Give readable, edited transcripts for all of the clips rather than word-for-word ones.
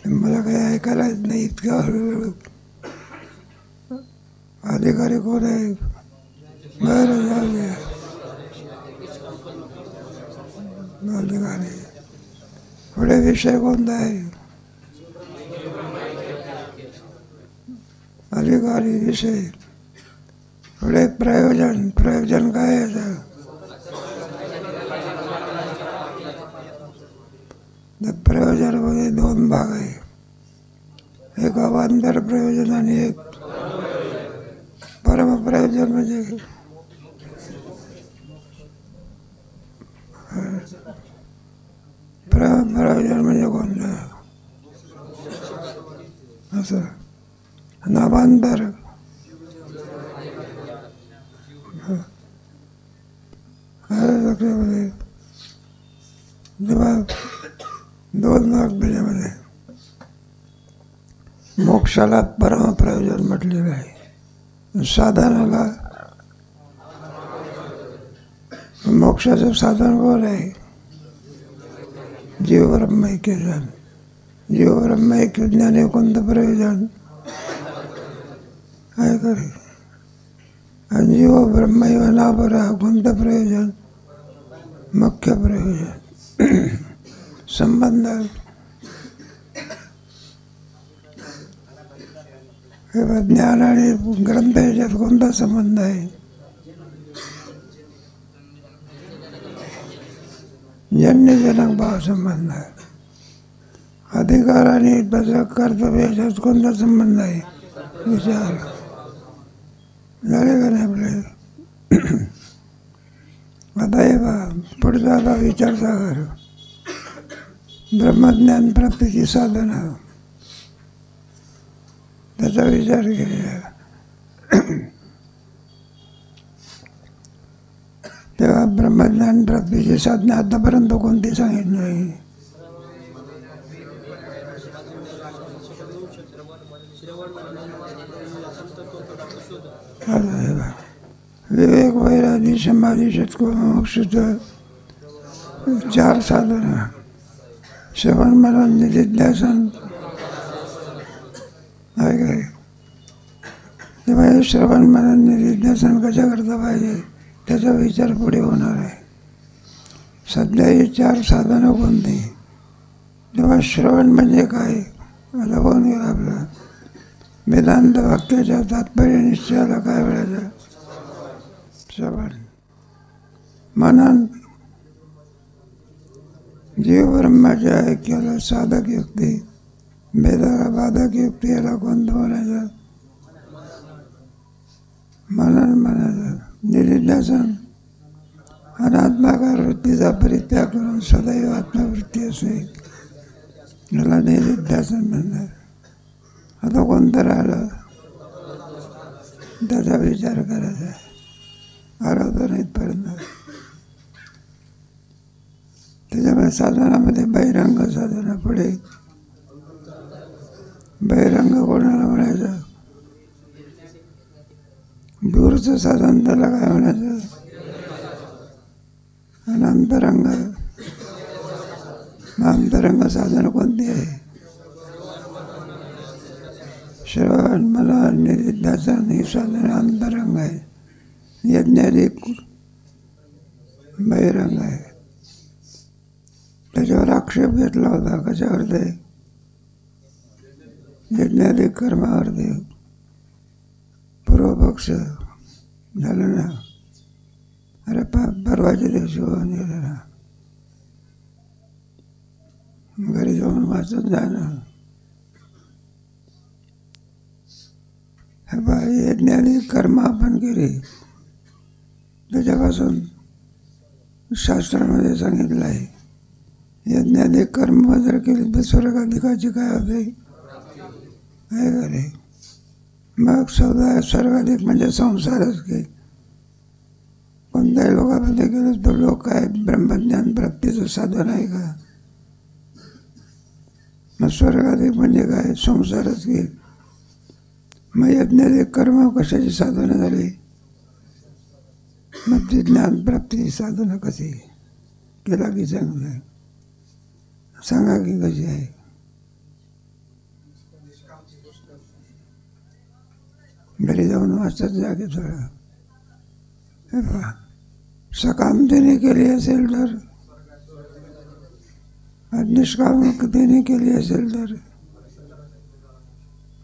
मला काही ऐकायला येत नाही इतक्या हळूहळू. अधिकारी कोण आहे? बरं जाऊ द्या. अधिकारी पुढे विषय कोणता आहे? अधिकारी विषय पुढे प्रयोजन. प्रयोजन काय आहे? प्रयोजनामध्ये दोन भाग आहे. एक अवांतर प्रयोजन आणि एक परमप्रयोजन. म्हणजे परमप्रयोजन म्हणजे कोणतं असं. अवांतर लक्षामध्ये दोन भाग त्याच्यामध्ये. मोक्षाला परमप्रयोजन म्हटलेलं आहे. साधनाला मोक्षाचं साधन कोण आहे? जीव ब्रह्मैक्य ज्ञान. जीव ब्रह्मैक्य ज्ञान हे कोणतं प्रयोजन आहे का? आणि जीव ब्रह्मैव नापरः कोणतं प्रयोजन? मुख्य प्रयोजन. संबंध ज्ञान आणि ग्रंथ याच्यात कोणता संबंध आहे? जन्यजनक भाव संबंध आहे. अधिकार आणि कर्तव्य याच्यात कोणता संबंध आहे? विचार झाले का नाही आपले? आता हे बा पुढचा आता विचार सागर. ब्रह्मज्ञान प्राप्तीची साधना त्याचा विचार केलेला. तेव्हा ब्रह्मज्ञान प्राप्तीची साधना आतापर्यंत कोणती सांगितली नाही? विवेक, वैराग्य, समाधी, सत्कर्म, मोक्ष, चार साधना. श्रवण, मनन, निधिध्यासन आहे काय? तेव्हा हे श्रवण, मनन, निधिध्यासन कशा करता पाहिजे त्याचा विचार पुढे होणार आहे. सध्या ही चार साधनं कोणती? तेव्हा श्रवण म्हणजे काय? आता कोण गेला आपला? वेदांत वाक्याच्या तात्पर्य निश्चयाला काय म्हणायचं? श्रवण. मनन जीव ब्रह्माच्या ऐक्याला साधक युक्ती, वेदाला बाधक युक्ती, याला कोणतं म्हणायचं? मनन म्हणायचं. निधिध्यासन अनात्माकार वृत्तीचा परित्याग करून सदैव आत्मवृत्ती असेल याला निधिध्यासन म्हणतात. आता कोणतं राहिलं त्याचा विचार करायचा आहे. आराधन इथपर्यंत. त्याच्यामुळे साधनामध्ये बहिरंग साधना. पुढे बहिरंग कोणाला म्हणायचं? दूरचं साधन त्याला काय म्हणायचं? आणि अंतरंग. अंतरंग साधन कोणती आहे? श्रवण, मनन, निधिध्यासन ही साधन अंतरंग आहे. यज्ञाधिक बहिरंग आहे. त्याच्यावर आक्षेप घेतला होता. कशावर? ते यज्ञाधिक कर्मावरती पूर्वपक्ष झालं ना. अरे परवाच्या दिवशी होऊन गेलं ना. घरी जाऊन वाचून जाणं. यज्ञाधिक कर्म आपण केली त्याच्यापासून शास्त्रामध्ये सांगितलं आहे. यज्ञाधिक कर्म जर केली तर स्वर्गाधिकाची काय होते? आहे का रे? मग स्वर्गाधिक म्हणजे संसारच की. कोणत्याही लोकांमध्ये गेलं तर लोक काय ब्रह्मज्ञान प्राप्तीचं साधन आहे का? मग स्वर्गाधिक म्हणजे काय? संसारच की. मग यज्ञाधिक कर्म कशाची साधनं झाली? मग ती ज्ञानप्राप्तीची साधनं कशी केला की चांगलं आहे? सांगा की कशी आहे? घरी जाऊन वाचत जा की थोडं. हे पहा, सकामतेने केली असेल तर, निष्कामतेने केली असेल तर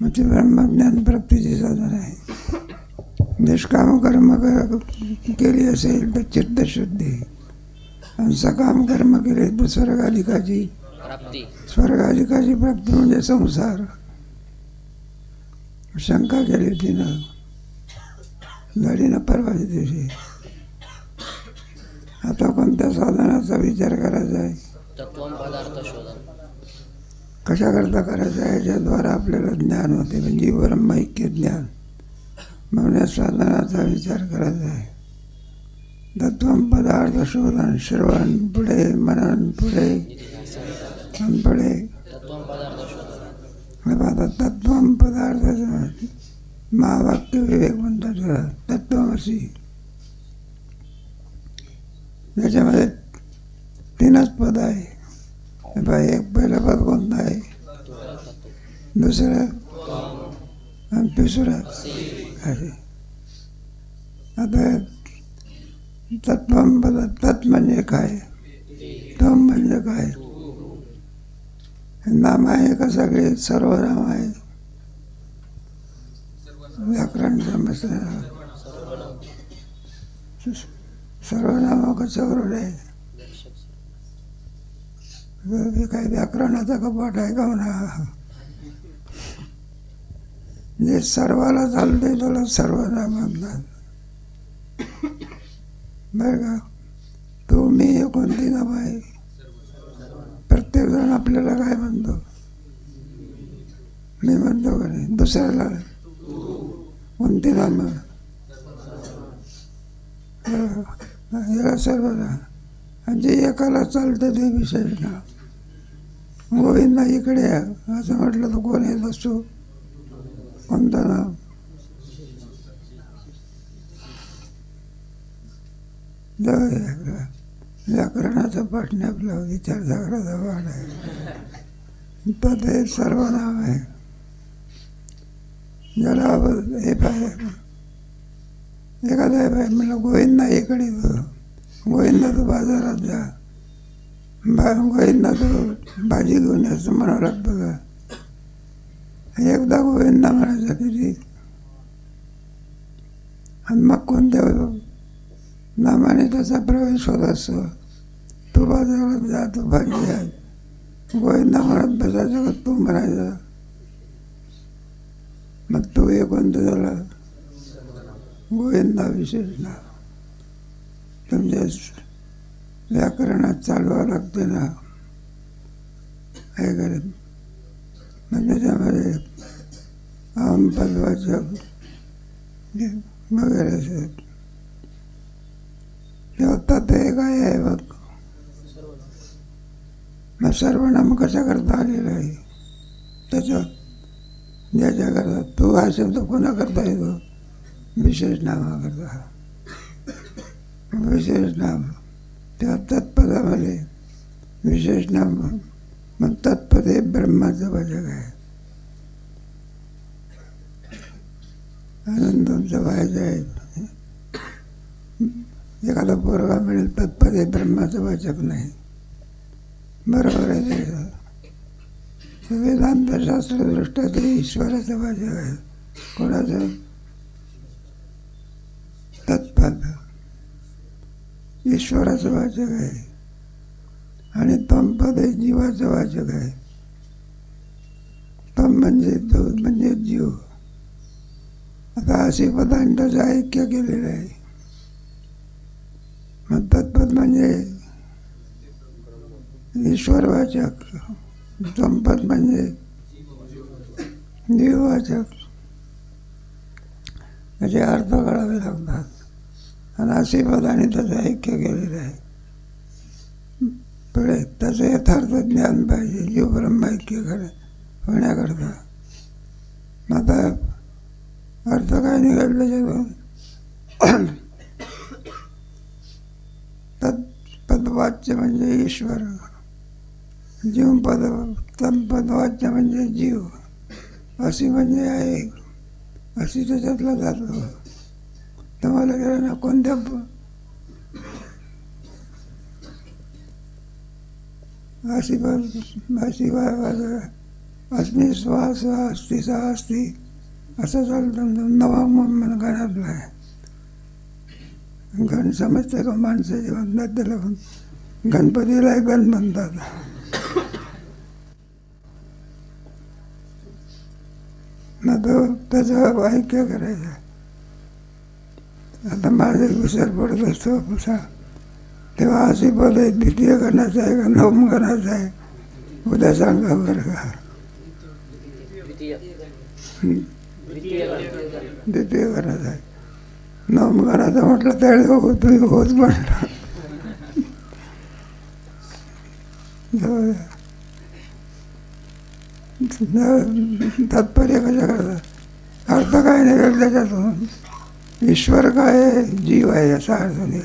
मग ती ब्रह्मज्ञान प्राप्तीचे साधन आहे. निष्काम कर्म केली असेल तर चित्तशुद्धी, आणि सकाम कर्म केले तर स्वर्गाधिकाची प्राप्ती म्हणजे संसार. शंका केली तिनं, झाली ना परवाच्या दिवशी. आता कोणत्या साधनाचा विचार करायचा आहे, कशाकरता करायचा आहे, ज्याद्वारा आपल्याला ज्ञान होते, म्हणजे ब्रह्मैक्य ज्ञान. म्हणून या साधनाचा विचार करायचा आहे. तत्वम पदार्थ शोधन, श्रवण पुढे, मनन पुढे, पुढे. तत्वम पदार्थ महावाक्य विवेक म्हणतात. तत्वमसी, त्याच्यामध्ये 3च पद आहे. एक पहिलं पद कोणतं आहे, दुसरं आणि तिसरं आहे. आता तत्वम पद, तत् म्हणजे काय, त्वम म्हणजे काय. नाम आहे का सगळे, सर्वनाम आहे. व्याकरण समस्या, सर्वनाम कशावरून आहे. काही व्याकरणाचा कपाट आहे का म्हणा. जे सर्वाला चालते त्याला सर्वनाम म्हणतात. बरं का, तू मी हे कोणती नाम आहे. प्रत्येक जण आपल्याला काय म्हणतो, मी म्हणतो का नाही. दुसऱ्याला कोणती नाम, याला सर्वनाम. जे एकाला चालतं ते विशेष नाम. गोविंदा इकडे असं म्हटलं तर कोण येत असतो, कोणतं नाव. व्याकरणाचा पाठ नाही, आपला विचारसागराचा पाठ आहे. तर ते सर्वनाम आहे. ज्याला हे पाहिजे, एखादा हे पाहिजे म्हटलं गोविंदा इकडे, गोविंदा तू बाजारात जा, गोविंदा तू भाजी घेऊन यायचं म्हणावं लागतं का. एकदा गोविंदा म्हणायचं किती, आणि मग कोणत्या नामाने त्याचा प्रवेश होत असतो. तू बाजारात जा, तू भाजी घ्या, गोविंदा म्हणत बसायचं का तू म्हणायचं. मग तू हे कोणतं झाला, गोविंदा विशेष नाव. तुमच्या व्याकरणात चालवावं लागते ना, हे करत. मग त्याच्यामध्ये पदवाचक वगैरे असे. तेव्हा ते काय आहे बघ. मग सर्वनाम कशा करता आलेला आहे, त्याच्या ज्याच्याकरता. तू हा शब्द कोणा करता येतो, विशेष नामाकरता. विशेष नाम त्या तत्पदामध्ये विशेष नाम. मग तत्पद हे ब्रह्माचं वाचक आहे. आनंद तुमचा व्हायचा आहे. एखादा पोरगा मिळेल, तत्पद हे ब्रह्माचं वाचक नाही. बरोबर आहे. ते वेदांतशास्त्रदृष्ट्या ते ईश्वराचं वाचक आहे. कोणाचं, तत्पद ईश्वराचं वाचक आहे. आणि तमपद हे जीवाचं वाचक आहे. तम म्हणजे तो म्हणजे जीव. आता असे पदांचं ऐक्य केलेलं आहे. मग तत्पद म्हणजे ईश्वरवाचक, तमपद म्हणजे जीववाचक. त्याचे अर्थ कळावे लागतात. आणि असे पदाने त्याचं ऐक्य केलेलं आहे. पुढे त्याचं यथार्थ ज्ञान पाहिजे जीव ब्रह्मैक्य होण्याकरता. आता अर्थ काय निघाल त्याच्यातून, तत्पदवाच्य म्हणजे ईश्वर, जीवपद तत्पदवाच्य म्हणजे जीव, अशी म्हणजे आहे. अशी त्याच्यातला जातो. तुम्हाला गेलं ना कोणत्या अशी अस्मी श्वास अस्ति सा अस्ति असं चालतं. नवा मन गणातला आहे. गण समजते का माणसाचे म्हणतात त्याला, पण गणपतीला गण म्हणतात. मग त्याचं ऐक्य करायचं. आता माझे विचार पडत असतो तेव्हा अशी पदे द्वितीय गणाचं आहे का नवम गणाचं आहे उद्या सांगा बरं का. द्वितीय गणाचं आहे. नवम गणाचं म्हटलं त्यावेळी हो तुम्ही होच म्हटलं. तात्पर्य कशा करतात, अर्थ काय नाही त्याच्यातून. ईश्वर काय आहे, जीव आहे याचा अर्थ नाही.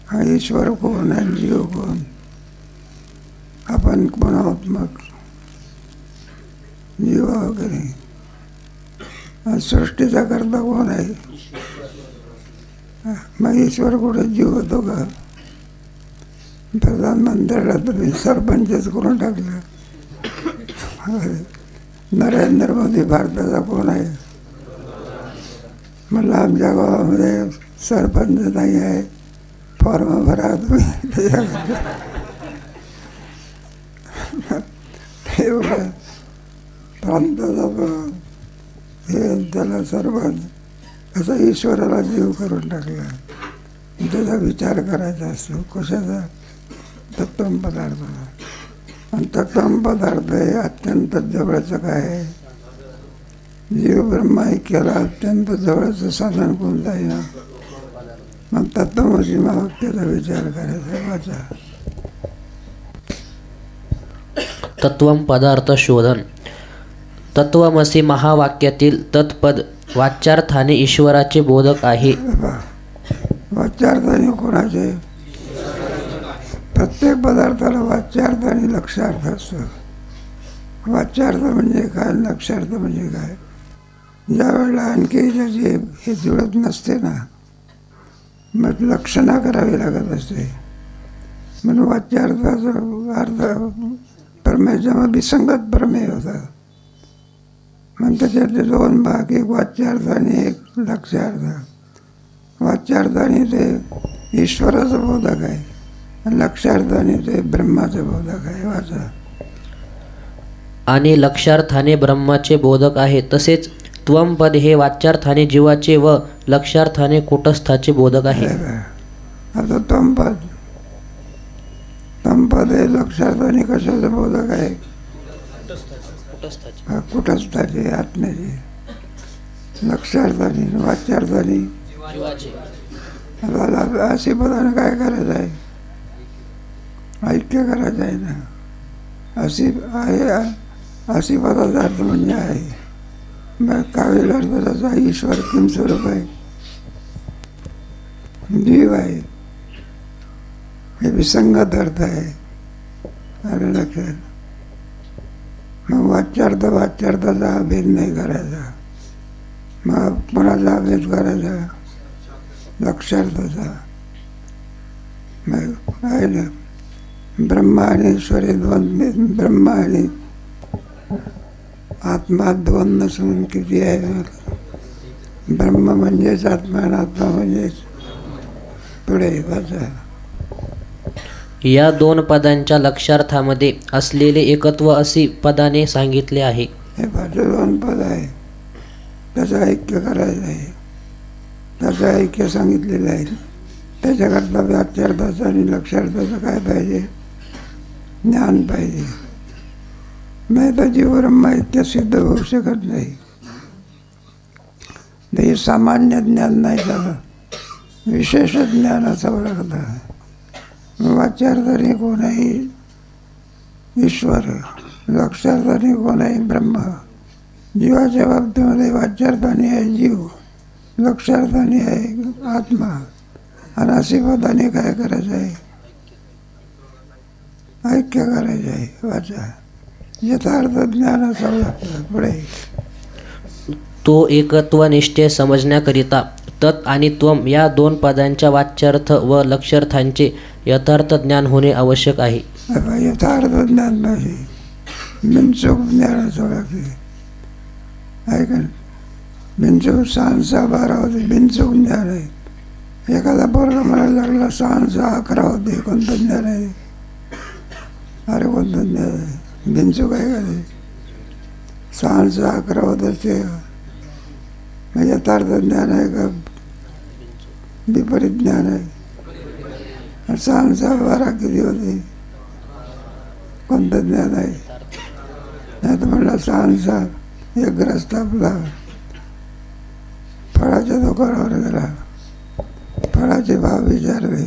हा ईश्वर कोण आहे, जीव कोण, आपण कोण आहोत, मग जीव वगैरे. सृष्टीचा करता कोण आहे, मग ईश्वर कुठे जीव होतो का. प्रधानमंत्र्याला तुम्ही सरपंचच करून टाकलं. नरेंद्र मोदी भारताचा कोण आहे, म्हणलं आमच्या गावामध्ये सरपंच नाही आहे, फॉर्म भरा तुम्ही. एवढं प्रांताचा हे त्याला सरपंच असं ईश्वराला जीव करून टाकला. त्याचा विचार करायचा असतो कशाचा, तत्त्वम पदार्थाचा. आणि तत्त्वम पदार्थ हे अत्यंत जवळचं काय आहे, जीव ब्रह्मा ऐक्याला अत्यंत जवळचं साधन कोणतं आहे ना. मग तत्त्वमसी महावाक्याचा विचार करायचा. वाचा तत्वम पदार्थ शोधन. तत्वमसी महावाक्यातील तत्पद वाच्यार्थाने ईश्वराचे बोधक आहे. वाच्यार्थाने कोणाचे, प्रत्येक पदार्थाला वाच्यार्थ आणि लक्ष्यार्थ असतो. वाच्यार्थ म्हणजे काय, लक्ष्यार्थ म्हणजे काय. ज्या वेळेला आणखी जे हे जुळत नसते ना, मग लक्षणा करावी लागत असते. म्हणून वाच्यार्थाचा अर्थ प्रमेयच्या विसंगत प्रमेय होता. मग त्याच्यातले दोन भाग, एक वाच्यार्थ आणि एक लक्ष्यार्थ. वाच्यार्थाने ते ईश्वराचं बोधक आहे आणि लक्ष्यार्थाने ते ब्रह्माचं बोधक आहे. वाचा. आणि लक्ष्यार्थाने ब्रह्माचे बोधक आहे. तसेच त्वमपद हे वाच्यार्थाने जीवाचे व लक्ष्यार्थाने कूटस्थाचे बोधक आहे. आता त्वमपद हे लक्ष्यार्थाने कशाचं बोधक आहे, कुटस्थाचे आत्म्याचे. लक्ष्यार्थाने वाच्यार्थाने अशी पदाने काय करायचं आहे, ऐक्य करायचं आहे ना. अशी आहे, अशी पदाचा अर्थ म्हणजे आहे. मग काव्य अर्थ त्याचा ईश्वर किम स्वरूप आहे, जीव आहे. हे विसंगत अर्थ आहे. अरे लक्षात. मग वाच्यार्थाचा भेद नाही करायचा. मग कोणाचा भेद करायचा, लक्ष्यार्थाचा. मग आहे ना, ब्रह्मा आणि ईश्वर हे दोन, ब्रह्मा आणि आत्मा दोन नसून किती आहे. ब्रह्म म्हणजेच आत्मा आणि आत्मा म्हणजेच पुढे. वाचा. या दोन पदांच्या लक्ष्यार्थामध्ये असलेले एकत्व अशी पदाने सांगितले आहे. हे पाच दोन पद आहे, त्याचं ऐक्य करायचं आहे. त्याचं ऐक्य सांगितलेलं आहे. त्याच्याकरता वाच्यार्थाचं आणि लक्ष्यार्थाचं काय पाहिजे, ज्ञान पाहिजे. नाही तर जीव ब्रह्म ऐक्य सिद्ध होऊ शकत नाही. हे सामान्य ज्ञान नाही झालं, विशेष ज्ञान असावं लागतं. वाच्यार्थाने कोणाही ईश्वर, लक्ष्यार्थाने कोणाही ब्रह्म. जीवाच्या बाबतीमध्ये वाच्यार्थाने आहे जीव, लक्ष्यार्थाने आहे आत्मा. आणि अशी पदाने काय करायचं आहे, ऐक्य करायचं आहे. वाचा. यथार्थ ज्ञान असावं लागतं. पुढे तो एकत्वनिष्ठे समजण्याकरिता तत् आणि त्वम या दोन पदांच्या वाच्यार्थ व लक्ष्यार्थांचे यथार्थ ज्ञान होणे आवश्यक आहे. यथार्थ ज्ञान पाहिजे, बिनचूक ज्ञानाचं लागते. आहे का? बिनचूक 6-6-12 होते, बिनचूक ज्ञान आहे. एखादा पोरगा म्हणायला लागला 6-6-11 होते, कोणतं ज्ञान आहे? अरे कोणतं ज्ञान आहे? बिनचूक आहे का ते? 6-6-11 होत असते. मग यथार्थ ज्ञान आहे का विपरीत ज्ञान आहे? 6-6-12 किती होते? कोणतं ज्ञान आहे? नाही तर म्हणलं 6-6 एक ग्रस्त आपला फळाच्या दुकानावर गेला, फळाचे भाव विचारले.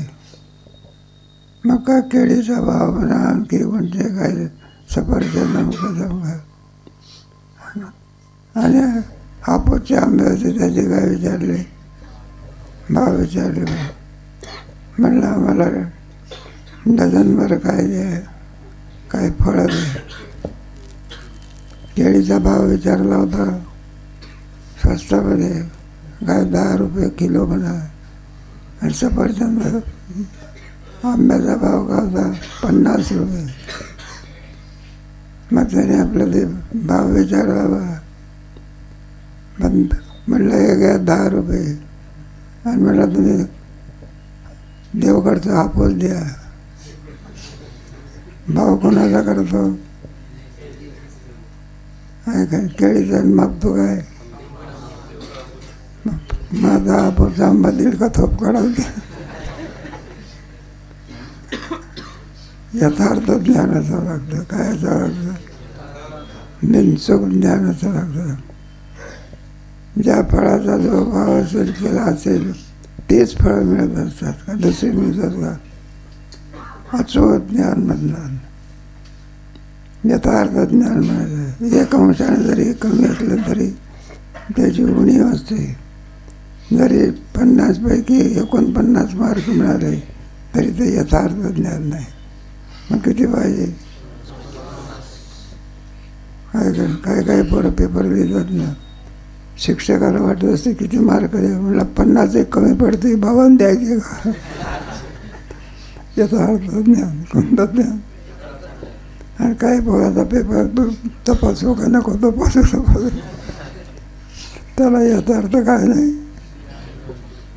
मग काय केळीचा भाव म्हणा, आणखी म्हणजे काय सफरचंद नमका आणि हापूसचे आंबे होते त्याचे काय विचारले, भाव विचारले. म्हणलं आम्हाला डझनभर काय दे, काय फळं दे. केळीचा भाव विचारला होता स्वस्तामध्ये, काय 10 रुपये किलो म्हणा. आणि सफरचंद आंब्याचा भाव का होता 50 रुपये. मग त्याने आपलं ते भाव विचारला. म्हटलं हे घ्या 10 रुपये. आणि म्हटलं तुम्ही देवगडचा हापूस द्या. भाव कोणाचा करतो? आहे काय? केळीचा मागतो काय? माझा हापूस आंबा दीड का थोप काढावते. यथार्थ ज्ञानाचं लागतं. कायचं लागतं? बिनचूक ज्ञानाचं लागतं. ज्या फळाचा जो भाव असेल केला असेल तेच फळं मिळत असतात का दुसरी मिळतात का? अचूक ज्ञान मधलं यथार्थ ज्ञान मिळालं. 1 अंशाने जरी कमी असलं तरी त्याची उणीव असते. जरी 50 पैकी 49 मार्क मिळाले तरी ते यथार्थ ज्ञान नाही. मग किती पाहिजे? काय काय पोरं पेपर लिहितात ना, शिक्षकाला वाटत असते किती मार्क द्या. म्हणलं 50 एक कमी पडते, 52 द्यायचे का? यथार्थ ज्ञान, कोणतं ज्ञान? आणि काय पोराचा पेपर तपासू का नको तपासू, त्याला यथार्थ काय नाही,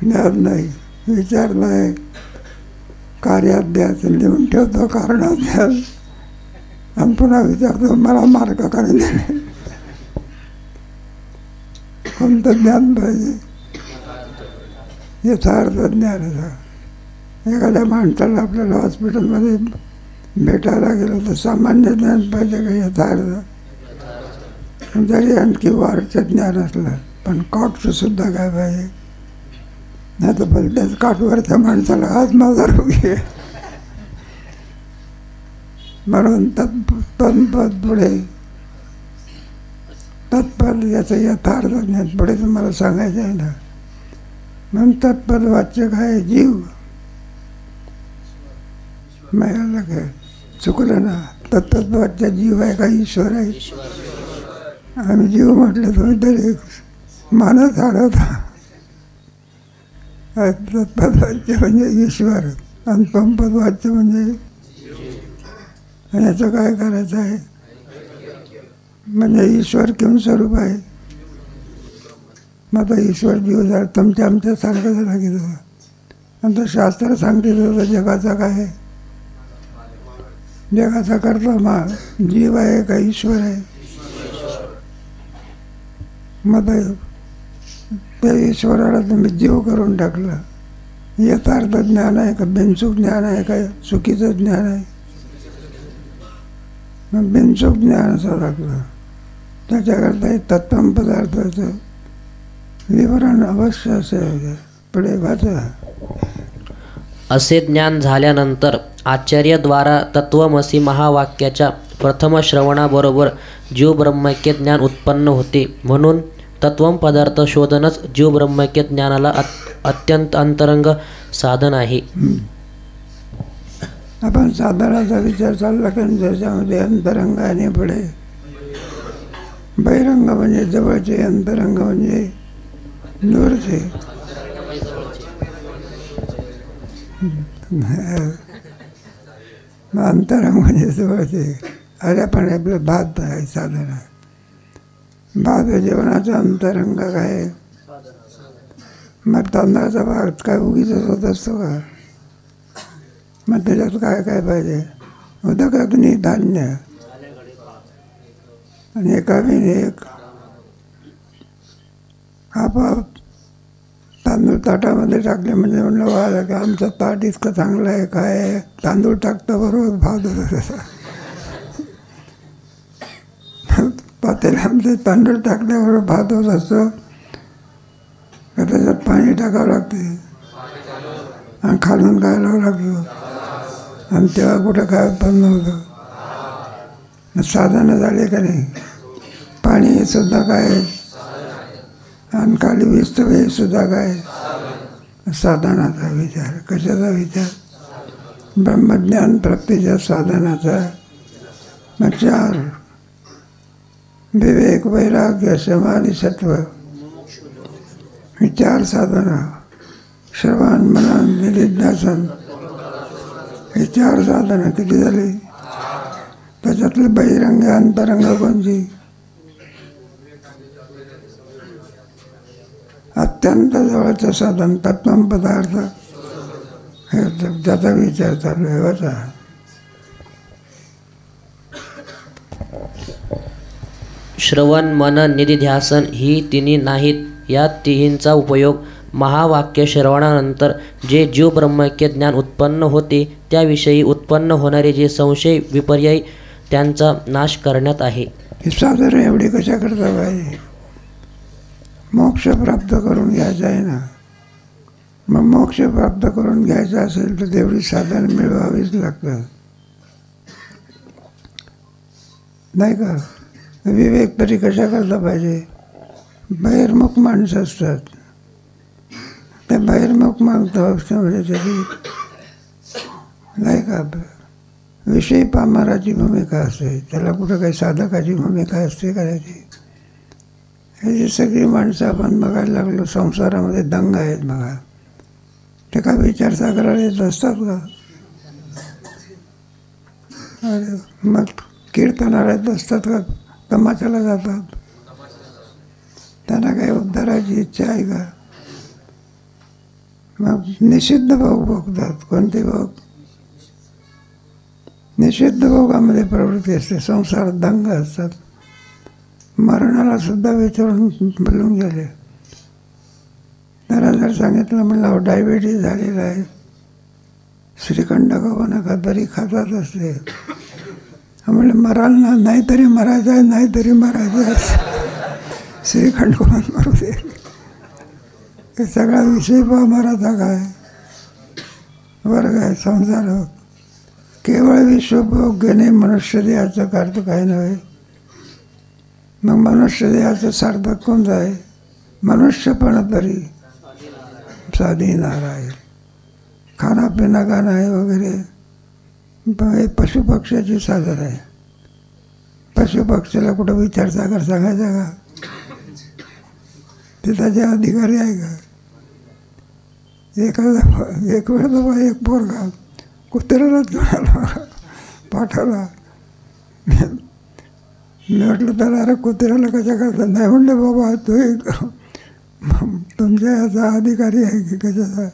ज्ञान नाही. विचारलं आहे कार्यात द्यायचं लिहून ठेवतो, कारणात द्या, आणि पुन्हा विचारतो मला मार्क का नाही दिले. कोणतं ज्ञान पाहिजे? यथार्थ ज्ञानाचा. एखाद्या माणसाला आपल्याला हॉस्पिटलमध्ये भेटायला गेलं तर सामान्य ज्ञान पाहिजे का यथार्थ? जरी आणखी वारचं ज्ञान असलं पण काठचं सुद्धा काय पाहिजे? नाही तर भलत्याच काठवरच्या माणसाला आज माझा रोगी आहे म्हणून तत्पद पुढे तत्पद याचं यथार्थ ज्ञान पुढे तुम्हाला सांगायचं आहे ना. म्हणून तत्पद वाच्य काय? जीव. मिळालं काय? चुकलं ना. तत्पद वाच्य जीव आहे का ईश्वर आहे? आम्ही जीव म्हटलं तुम्ही तरी मानत आढळता. तत्पद वाच्य म्हणजे ईश्वर आणि पंपद वाच्य म्हणजे. आणि याचं काय करायचं आहे? म्हणजे ईश्वर किंवा स्वरूप आहे. मग आता ईश्वर जीव झाला तुमच्या आमच्यासारखं झाला की तुझं. नंतर शास्त्र सांगते तुझं जगाचा काय आहे? जगाचा करता मग जीव आहे का ईश्वर आहे? मग त्या ईश्वराला तुम्ही जीव करून टाकलं. यथार्थ ज्ञान आहे का बिनचूक ज्ञान आहे का चुकीचं ज्ञान आहे? मग बिनचूक ज्ञान असं लागलं. त्याच्याकरता तत्सम पदार्थाचं विवरण अवश्य असेल. पुढे वाचा. असे ज्ञान झाल्यानंतर आचार्याद्वारा तत्त्वमसी महावाक्याच्या प्रथम श्रवणाबरोबर जीव ब्रह्मैक्य ज्ञान उत्पन्न होते. म्हणून तत्वम पदार्थ शोधनच जीव ब्रह्मैक्य ज्ञानाला अत्यंत अंतरंग साधन आहे. आपण साधनाचा विचार चालला की त्याच्यामध्ये अंतरंगाने पुढे बहिरंग म्हणजे जवळचे, अंतरंग म्हणजे दूरचे. अंतरंग म्हणजे जवळचे. अरे पण आपलं भात आहे, साधन आहे. भात हे जेवणाचा अंतरंग काय? मग तांदळाचा भात काय उगीच होत असतो का? मग त्याच्यात काय काय पाहिजे? उदकाग्नी धान्य आणि एकावेळी एक. आपोआप तांदूळ ताटामध्ये टाकले म्हणजे म्हणलं व्हायला की आमचं ताट इतकं चांगलं आहे, काय आहे? तांदूळ टाकतं बरोबर भात होतं तसा. पातेल्यामध्ये तांदूळ टाकल्याबरोबर भात होत असतो का त्याच्यात पाणी टाकावं लागते आणि खालून गायलावं लागतं, आणि तेव्हा कुठं काय उत्पन्न होतं? साधनं झाले का नाही? पाणी हे सुद्धा काय, आणि खाली विस्त हे सुद्धा काय? साधनाचा विचार. कशाचा विचार? ब्रह्मज्ञान प्राप्तीच्या साधनाचा. मग 4 विवेक, वैराग्य, समाधी, सत्व ही 4 साधना. श्रवण, मनन, निधिध्यासन ही 4 साधना किती झाली? त्याच्यातले बहिरंग अंतरंग कोणची? अत्यंत जवळचं साधन तत्वम पदार्थ, हे ज्याचा विचार चालू आहे वाचा. श्रवण, मनन, निधिध्यासन ही तिन्ही नाहीत. या तिन्हींचा उपयोग महावाक्य श्रवणानंतर जे जीव ब्रह्मैक्य ज्ञान उत्पन्न होते त्याविषयी उत्पन्न होणारे जे संशय विपर्यय त्यांचा नाश करण्यात आहे. ही साधनं एवढी कशा करता पाहिजे? मोक्ष प्राप्त करून घ्यायचा आहे ना. मग मोक्ष प्राप्त करून घ्यायचा असेल तर तेवढी साधनं मिळवावीच लागतात, नाही का? विवेक तरी कशा करता पाहिजे? बहिर्मुख माणसं असतात, त्या बहिर्मुख माणसामध्ये तरी नाही का विषयी पामराची भूमिका असते, त्याला कुठं काही साधकाची भूमिका असते करायची. हे जी सगळी माणसं आपण बघायला लागलो संसारामध्ये दंग आहेत बघा, ते का विचारसागराला येत असतात का? अरे मग कीर्तनाला येत असतात का? तमाशाला जातात? त्यांना काही उद्धाराची इच्छा आहे का? मग निषिद्ध भोग भोगतात. कोणते भोग? निषिद्ध भोगामध्ये प्रवृत्ती असते. संसारात दंग असतात. मरणाला सुद्धा विचारून बोलून गेले. त्याला जर सांगितलं म्हणलं डायबिटीज झालेला आहे, श्रीखंड खाऊ नका तरी खातात असते. म्हणलं मराल ना, नाहीतरी मरायचं आहे, नाहीतरी मरायचं आहे, श्रीखंड करून मरू दे. हे सगळा विषय पहा मराचा काय वर्ग आहे. संसार केवळ विश्वभोग घेणे मनुष्य देहाचं कार्य काय नव्हे. मग मनुष्य देहाचं सार्थक कोणतं आहे? मनुष्यपणा तरी साधी नाराय, खाना पिना का नाही वगैरे, हे पशुपक्ष्याची साधन आहे. पशुपक्षाला कुठं विचारसागर सांगायचा का? ते त्याचे अधिकारी आहे का? एक वेळ तर एक पोरगा कुत्र्यालाच म्हणाला, पाठवला. मी म्हटलं त्याला, अरे कुत्र्याला कशा करता? नाही म्हणलं बाबा तो एक तुमच्या याचा अधिकारी आहे की कशाचा?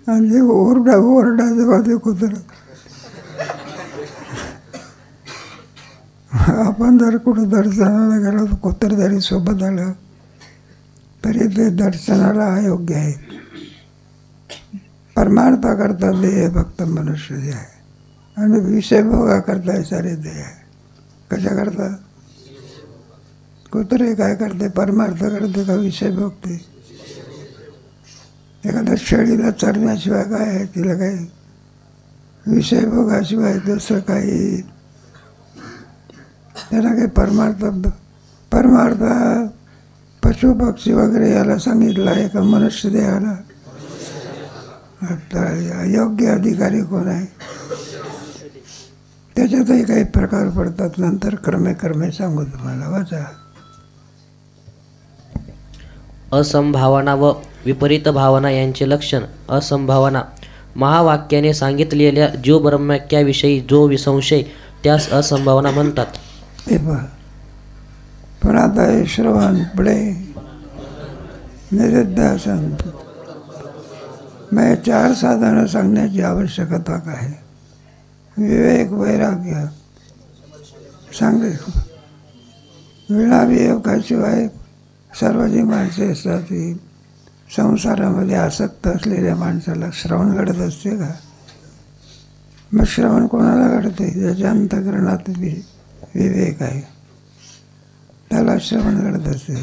आणि ओरडायचं बा ते कुत्रं. आपण जर कुठं दर्शनाला गेलो तर कुत्रं जरी सोबत आलं तरी ते दर्शनाला अयोग्य आहे. परमार्थाकरता देह फक्त मनुष्य देह आहे, आणि विषयभोगाकरता सारे देह आहे. कशा करता? कुत्रे काय करते? परमार्थ करते का विषय भोगते? एखाद्या शेळीला चरण्याशिवाय काय आहे? तिला काय विषय भोगाशिवाय दुसरं काही त्याला काही परमार्थ पशु पक्षी वगैरे याला सांगितलं आहे का? मनुष्य देहाला योग्य अधिकारी कोण आहे? त्याच्यातही काही प्रकार पडतात. नंतर क्रमे सांगू तुम्हाला. वाचा. असंभावना व विपरीत भावना यांचे लक्षण. असंभावना. महावाक्याने सांगितलेल्या जीव ब्रह्मैक्याविषयी जो विसंशय त्यास असंभावना म्हणतात. हे पहा. पण आता हे श्रवण पुढे निरुध्यासन. मग 4 साधनं सांगण्याची आवश्यकता काय? विवेक वैराग्य सांगते. विनाविवेकाशिवाय सर्व जी माणसे असतात ती संसारामध्ये आसक्त असलेल्या माणसाला श्रवण घडत असते का? मग श्रवण कोणाला घडते? ज्याच्या अंतःकरणात विवेक आहे त्याला श्रवण घडत असते.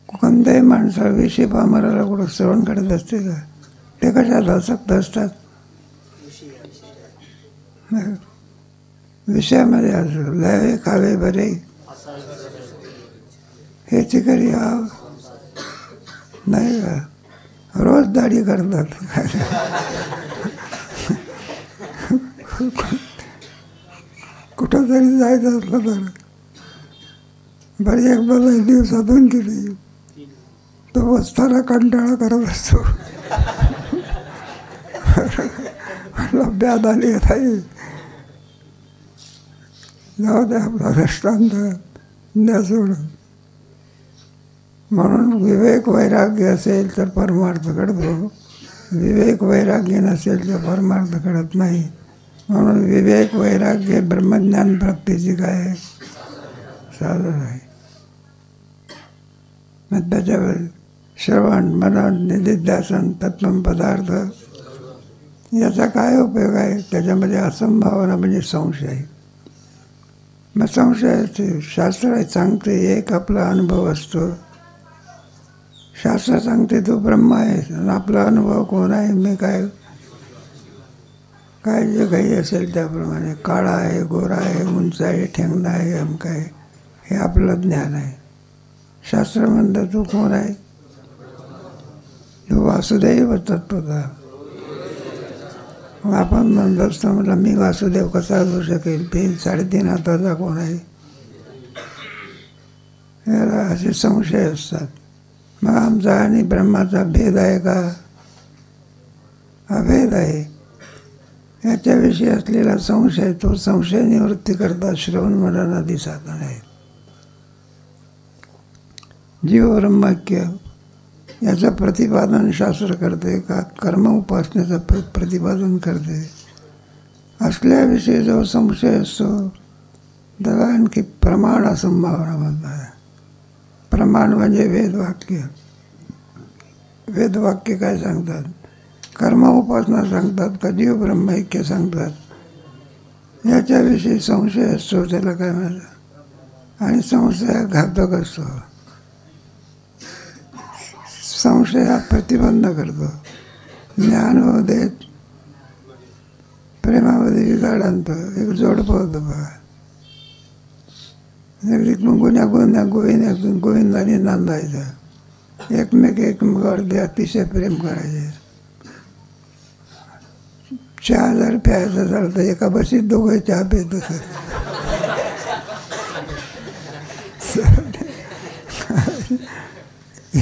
कोणत्याही माणसाला विषय पामराला कुठं श्रवण घडत असते का? ते कशात आसक्त असतात? विषयामध्ये असं लावे खावे बरे हे चिकरी नाही का? रोज दाढी करतात. कुठं तरी जायचं असलं तर बरी एकदा दिवसातून केली तो बसताना कंटाळा करत असतो. ब्याद आली नाही. जाऊ दे आपला दृष्टांत द्या सोडून. म्हणून विवेक वैराग्य असेल तर परमार्थ घडतो. विवेक वैराग्य नसेल तर परमार्थ घडत नाही. म्हणून विवेक वैराग्य ब्रह्मज्ञान प्राप्तीची काय साधन आहे. मग त्याच्यावर श्रवण मनन निधिध्यासन तत्त्व पदार्थ याचा काय उपयोग आहे? त्याच्यामध्ये असंभावना म्हणजे संशय. मग संशयाचे शास्त्र सांगते एक आपला अनुभव असतो. शास्त्र सांगते तू ब्रह्म आहेस आणि आपला अनुभव कोण आहे? मी काय जे काही असेल त्याप्रमाणे काळा आहे, गोरा आहे, उंच आहे, ठेंगणा आहे, अमका आहे, हे आपलं ज्ञान आहे. शास्त्र म्हणतं तू कोण आहे? तू वासुदेव तत्त्वता. मग आपण म्हणत असतो म्हटलं मी वासुदेव कसा असू शकेल? 3.5 हाताचा कोण आहे? याला असे संशय असतात. मग आमचा आणि ब्रह्माचा भेद आहे का? अभेद आहे. याच्याविषयी असलेला संशय तो संशय निवृत्ती करता श्रवण मनन आदी साधन आहे. जीव ब्रह्मैक्य याचं प्रतिपादन शास्त्र करते का कर्म उपासनेचं प्रतिपादन करते? असल्याविषयी जो संशय असतो त्याला आणखी प्रमाण असंभावना म्हणतात. प्रमाण म्हणजे वेदवाक्य. वेदवाक्य काय सांगतात? कर्म उपासना सांगतात का जीव ब्रह्मैक्य सांगतात? याच्याविषयी संशय असतो त्याला काय म्हणतात? आणि संशय घातक असतो. संशय हा प्रतिबंध करतो. ज्ञानोदय प्रेमामध्ये बिघाड आणतो. एक जोडपं होतं बघा. गोविंदाने नांदायचं. एकमेकावर ते अतिशय प्रेम करायचे. चहा जर प्यायचं झालं तर एका बशीत दोघं चहा पित असत.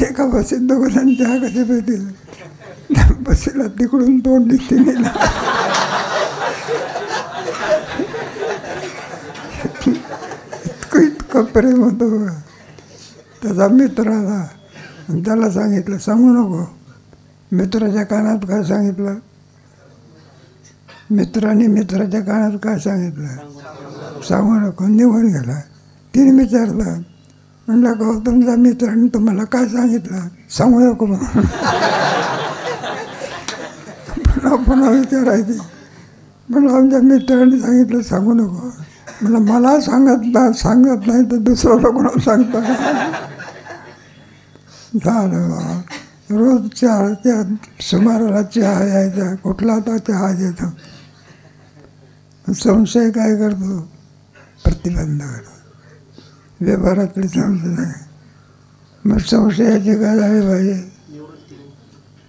एका बशीत दोघं चहा कसे पितील? बशीला तिकडून तोंड तिने इतकं प्रेम होतं. त्याचा मित्र आला त्याला सांगितलं सांगू नको. मित्राच्या कानात काय सांगितलं? मित्राने मित्राच्या कानात काय सांगितलं? सांगू नको. निघून गेला. तिने विचारलं म्हणलं का तुमचा मित्राने तुम्हाला काय सांगितलं? सांगू नको म्हणून. पुन्हा विचारायची. म्हणलं आमच्या मित्राने सांगितलं सांगू नको. म्हणलं मला सांगत नाही तर दुसऱ्याला कोणाला सांगता? झालं बा. रोज त्या सुमाराला चहा यायचा. कुठला आता चहा येतो. संशय काय करतो? प्रतिबंध करतो. व्यवहारातले संशय आहे. मग संशयाची काय झाली पाहिजे?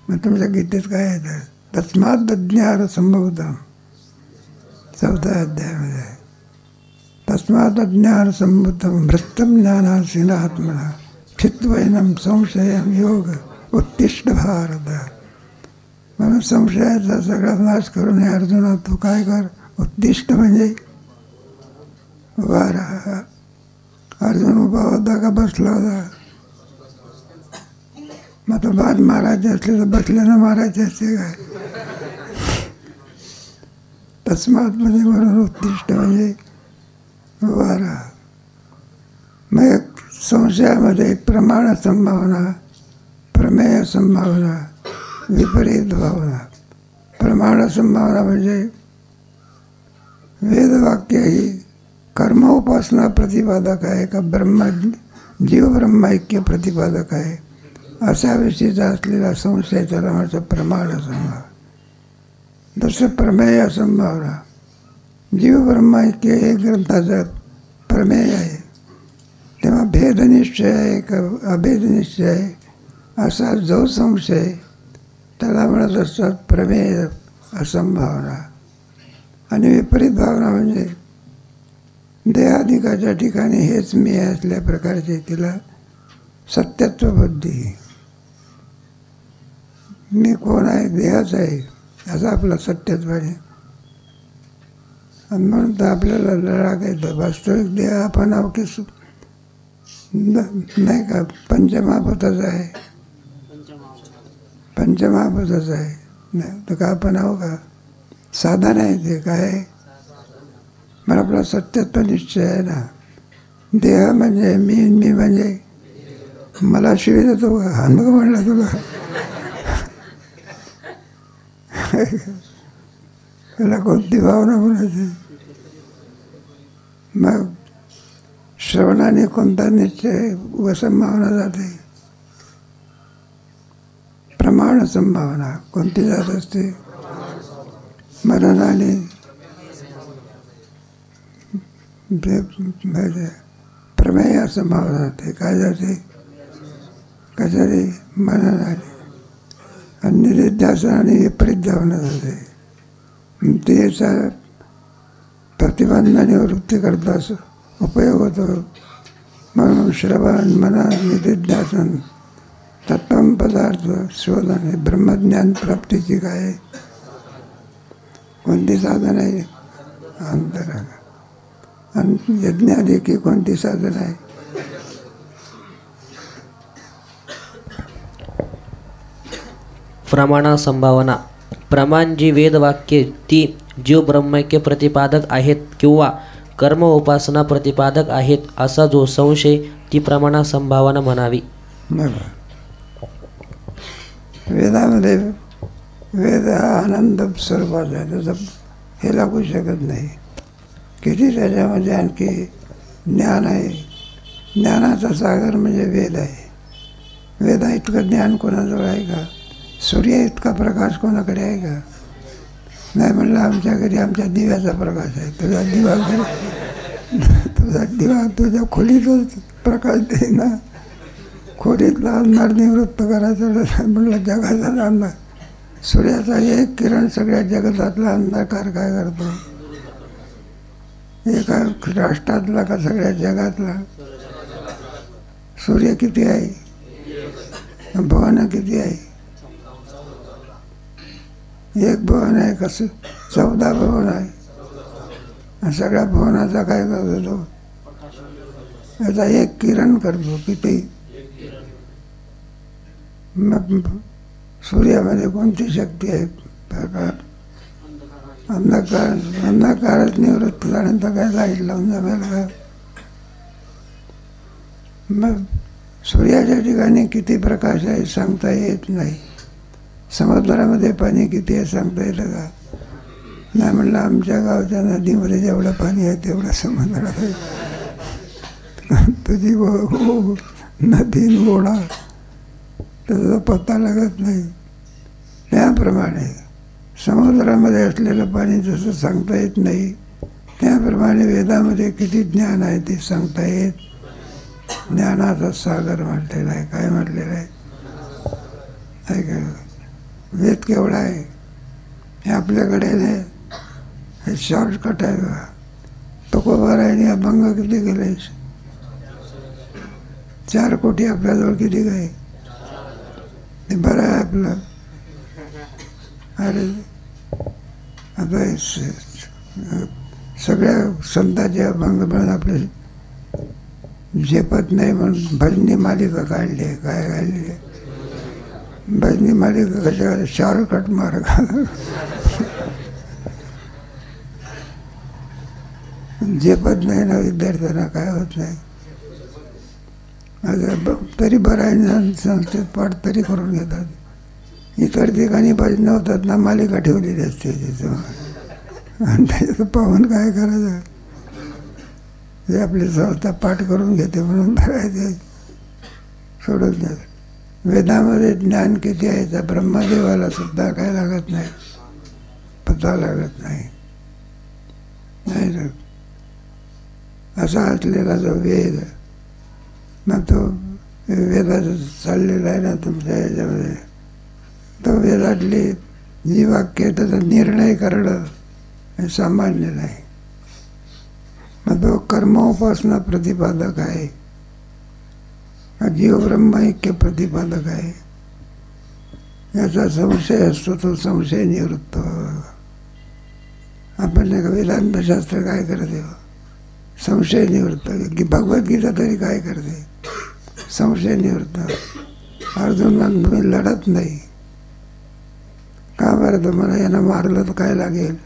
मग तुमच्या गीतेत काय येतं? तस्मात् ज्ञान संभवतं. 4व्या अध्यायामध्ये आहे. तस्मात् ज्ञान संबुद्धम भ्रष्टम ज्ञानासीन आत्मना चित्वैनम संशयम योग उत्तिष्ठ भारत. म्हणून संशयाचा सगळा नाश करून हे अर्जुना तू काय कर, उत्तिष्ठ म्हणजे उभा राहा. अर्जुन उभा होता का बसला होता? मग तो बाण मारायचे असले तर बसल्यानं मारायचे असते काय? तस्मात म्हणजे म्हणून उत्तिष्ठ म्हणजे उभा राहा. मग संशयामध्ये प्रमाण संभावना, प्रमेय संभावना, विपरीत भावना. प्रमाण संभावना म्हणजे वेदवाक्य ही कर्म उपासना प्रतिपादक आहे का जीव ब्रह्मैक्य प्रतिपादक आहे अशा विषयीचा असलेला संशय त्याला म्हणजे प्रमाण संभावना. जसं प्रमेय संभावना, जीव ब्रह्मैक्य हे ग्रंथाचा प्रमेय आहे, तेव्हा भेदनिश्चय आहे का अभेदनिश्चय आहे असा जो संशय त्याला म्हणत असतात प्रमेय असंभावना. आणि विपरीत भावना म्हणजे देहाधिकाच्या ठिकाणी हेच मी असल्या प्रकारचे तिला सत्यत्व बुद्धी. मी कोण आहे? देहाच आहे असं आपलं सत्यत्व आहे. म्हणून तर आपल्याला राग येतो. वास्तविक देह आपण अवकीस नाही का पंचमहाभूताचा आहे, पंचमहाभूताचा आहे. नाही तर का आपण आहो का? साधन आहे ते काय आहे? मग आपला सत्यत्व निश्चय आहे ना. देह म्हणजे मी म्हणजे मला शिवी देतो का? हानग म्हणलं तुला त्याला कोणती भावना म्हणायची? मग श्रवणाने कोणता निश्चय व संभावना जाते? प्रमाण संभावना कोणती जात असते? मननाने प्रमेय संभावना जाते. काय जाते? कशाने? मननाने. आणि निरुध्यासन आणि विपरीत भावना जाते. त्याचा प्रतिबंध निवृत्ती करता उपयोग होतो. म्हणून श्रवण, मनन, निरुध्यासन, तत्त्व पदार्थ शोधन हे ब्रह्मज्ञान प्राप्तीची काय कोणती साधन आहे? अंतराग. आणि यज्ञाधिकी कोणती साधन आहे? प्रमाणा संभावना. प्रमाण जी वेदवाक्ये ती जीव ब्रह्मैक्य प्रतिपादक आहेत किंवा कर्म उपासना प्रतिपादक आहेत असा जो संशय ती प्रमाणा संभावना म्हणावी. वेदामध्ये वेद हा आनंद स्वरूपाचा आहे, त्याचं हे लागू शकत नाही. किती त्याच्यामध्ये आणखी ज्ञान आहे. ज्ञानाचा सागर म्हणजे वेद आहे. वेदा इतकं ज्ञान कोणाजवळ आहे का? सूर्य इतका प्रकाश कोणाकडे आहे का? नाही म्हणलं आमच्या घरी आमच्या दिव्याचा प्रकाश आहे. तुझा दिवा तुझ्या खोलीतच प्रकाश दे ना. खोलीतला अंधार निवृत्त करायचा म्हणलं जगाचा अंधार. सूर्याचा एक किरण सगळ्या जगतातला अंधकार काय करतो? एका राष्ट्रातला का सगळ्या जगातला? सूर्य किती आहे? भवन किती आहे? एक भवन आहे कसं? 14 भवन आहे. आणि सगळ्या भवनाचा काय करतो तो? याचा एक किरण करतो. किती? मग सूर्यामध्ये कोणती शक्ती आहे? अंधकारच निवृत्त झाल्यानंतर काय लाईट लावून जमेल का? मग सूर्याच्या ठिकाणी किती प्रकाश आहे सांगता येत नाही. समुद्रामध्ये पाणी किती आहे सांगता येतं का? नाही म्हणलं आमच्या गावच्या नदीमध्ये जेवढं पाणी आहे तेवढं समुद्रात आहे. तुझी नदी ओढा त्याचा पत्ता लागत नाही. त्याप्रमाणे समुद्रामध्ये असलेलं पाणी जसं सांगता येत नाही, त्याप्रमाणे वेदामध्ये किती ज्ञान आहे ते सांगता येत. ज्ञानाचा सागर म्हटलेला आहे. काय म्हटलेलं आहे? वेद केवढा आहे हे आपल्याकडे नाही. हे शॉर्टकट आहे का? तुकोबारायने अभंग किती केले? 4 कोटी आपल्याजवळ किती काय? ते बरं आहे आपलं. अरे आता सगळ्या संतांचे अभंग म्हणून आपले झेपत नाही म्हणून भजनी मालिका काढली. काय काढली? भजनी मालिका कशा? शॉर्टकट मार्ग. झेपत नाही ना विद्यार्थ्यांना, काय होत नाही. आता तरी बरं आहे, संस्थेत पाठ तरी करून घेतात. इतर ठिकाणी भजनं होतात ना, मालिका ठेवलेली असते तिथं, आणि त्याच्यात पाहून काय करायचं? जे आपली संस्था पाठ करून घेते म्हणून धरायचे, सोडत नाही. वेदामध्ये ज्ञान किती आहे तर ब्रह्मदेवाला सुद्धा काय लागत नाही, पता लागत नाही. नाही असा असलेला जो वेद, मग तो वेदाचा चाललेला आहे ना तुमच्या ह्याच्यामध्ये, तो वेदातली जी वाक्य त्याचा निर्णय करणं हे सामान्य नाही. मग तो कर्मोपासना प्रतिपादक आहे, जीव ब्रह्मैक्य प्रतिपादक आहे. याचा संशय असतो तो संशय निवृत्त. आपण वेदांतशास्त्र काय करते? संशय निवृत्त. की भगवद्गीता तरी काय करते? संशय निवृत्त. अर्जुन म्हणून तुम्ही लढत नाही का बरं? तुम्हाला यानं मारलं तर काय लागेल?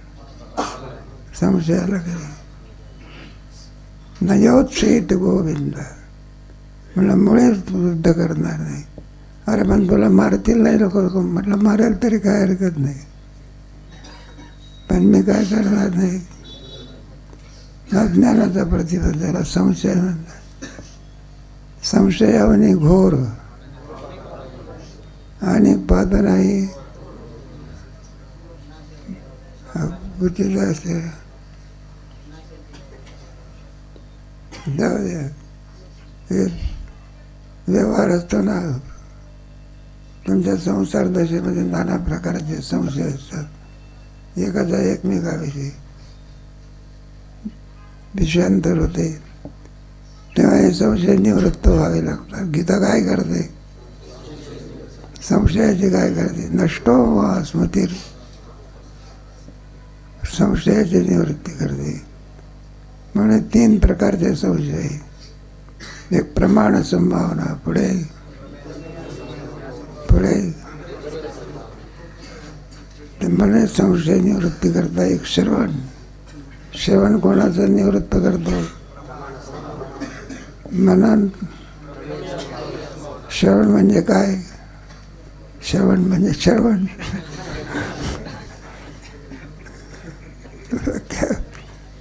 संशयाला कधी नयोत्सेत गोविंद म्हणलं मुळेच युद्ध करणार नाही. अरे पण तुला मारतील नाही लोक. म्हटलं मारेल तरी काय हरकत नाही, पण मी काय करणार नाही. अज्ञानाचा प्रतिबंध, त्याला संशय म्हणतात. संशयावनी घोर आणि पाहत नाही बुद्धीला असते. जाऊ द्या, व्यवहार असतो ना तुमच्या संसार दशेमध्ये, नाना प्रकारचे संशय असतात. एकाचा एकमेकाविषयी विषयांतर होते, तेव्हा हे संशय निवृत्त व्हावे लागतात. गीता काय करते? संशयाची काय करते? नष्टो वा स्मृती, संशयाची निवृत्ती करते. म्हणून 3 प्रकारचे संशय. एक प्रमाण संभावना, पुढे म्हणून संशय निवृत्ती करता. एक श्रवण कोणाचं निवृत्त करतो? मनन. श्रवण म्हणजे काय? श्रवण म्हणजे श्रवण.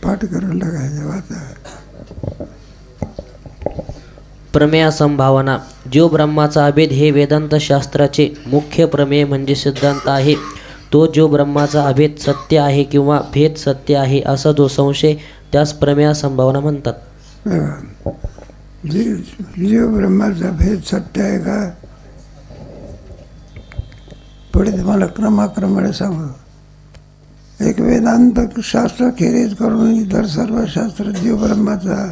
पाठ करून टाकायचं. वाचा. प्रमेय संभावना. जीव ब्रह्माचा अभेद हे वेदांत शास्त्राचे मुख्य प्रमेय म्हणजे सिद्धांत आहे. तो जीव ब्रह्माचा अभेद सत्य आहे किंवा भेद सत्य आहे असा जो संशय, त्यास प्रमेय संभावना म्हणतात. जीव ब्रह्माचा भेद सत्य आहे का? पुढे तुम्हाला क्रमाक्रमाने सांगू. एक वेदांत शास्त्र खेरीज करून इतर सर्व शास्त्र जीव ब्रह्माचा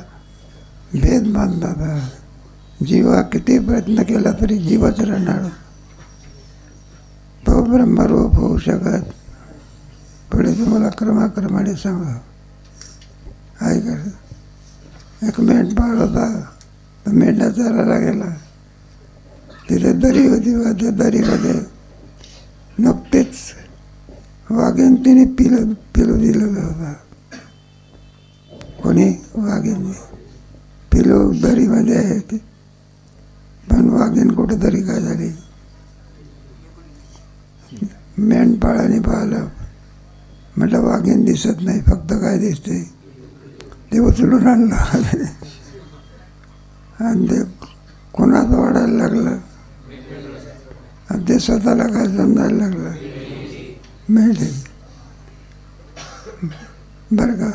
भेद मानतात. जीवा किती प्रयत्न केला तरी जीवच राहणार, तो ब्रह्मरूप होऊ शकत. पुढे तुम्हाला क्रमाक्रमाने सांगा. ऐका, एक मेंढपाळ होता, तर मेंढ्या चरायला गेला. तिथे दरी होती, त्या दरीमध्ये नुकतेच वाघीण तिने पिलू दिलेला होता. कोणी? वाघीणने. पिलू दरीमध्ये आहे, पण वाघीण कुठेतरी काय झाली. मेंढपाळाने पाहिलं, म्हटलं वाघीण दिसत नाही, फक्त काय दिसते? ते उचलून आणलं आणि ते कोणात वाढायला लागलं, आणि ते स्वतःला काय समजायला लागलं? मेंढी. बरं का,